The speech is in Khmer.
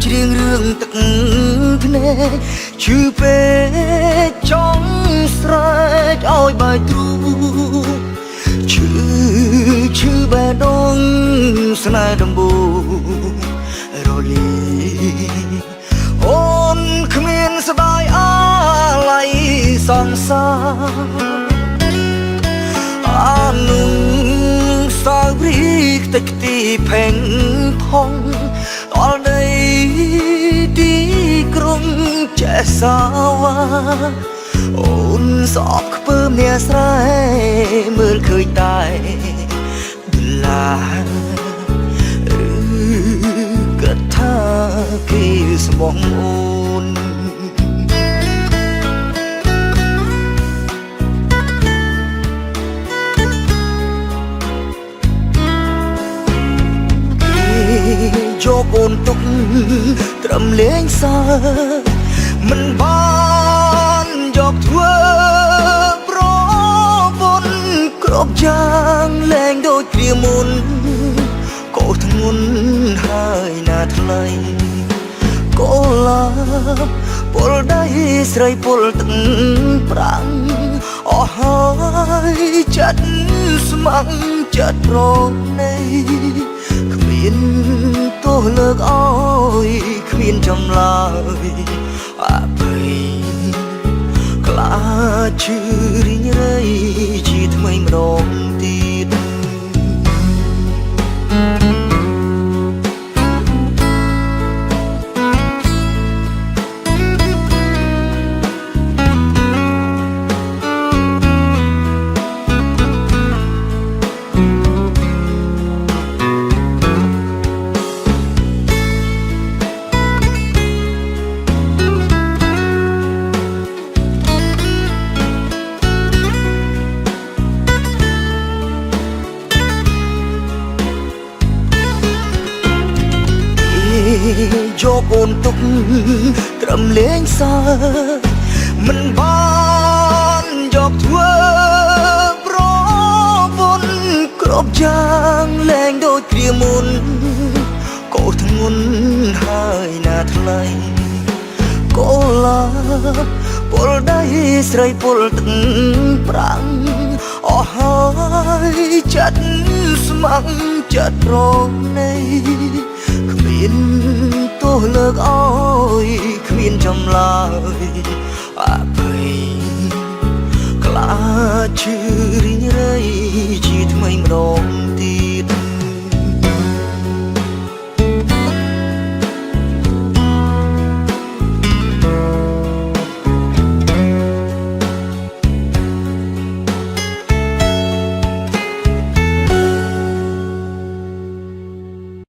ច្រៀងរឿងទឹកភ្នែកឈឺពេកចង់ស្រែកឲ្យបាយទ្រូឈឺបែដងស្នេហ៍ដំបូងរលីអូនគ្មានស្ដាយអាឡ័យសង្សារអានុសាវរីយ៍តិចទីផេងផងដល់ដីទីក្រុងចេះសាវ៉ាអូនស្អប់ខ្ពើមអ្នកស្រែមើលឃើញតែដុល្លារឬគិតថាគេស្មោះអូនយកអូនទុកត្រឹមលេងសើមិនបានយកធ្វើប្រពន្ធគ្រប់យ៉ាងលែងដូចព្រាមុនកោធ្ងន់ហើយណាថ្លៃកូឡាពលដៃស្រីពលទឹកប្រាំងអស់ហើយចិត្តស្ម័គ្រចិត្តប្រណីគ្មានទោះលើកអើយគ្មានចម្លើយអភ័យខ្លាចឈឺរីងរៃជាថ្មីម្ដងទៀតយកអូនទុកត្រឹមលេងសើមិនបានយកធ្វើប្រពន្ធគ្រប់យ៉ាងលែងដូចព្រាមុនកោធ្ងន់ហើយណាថ្លៃកូឡាពលដៃស្រីពលទឹកប្រាំងអស់ហើយចិត្តស្ម័គ្រចិត្តប្រណីគ្មានទោះលើកអើយគ្មានចម្លើយអភ័យខ្លាចឈឺរីងរៃជាថ្មីម្ដង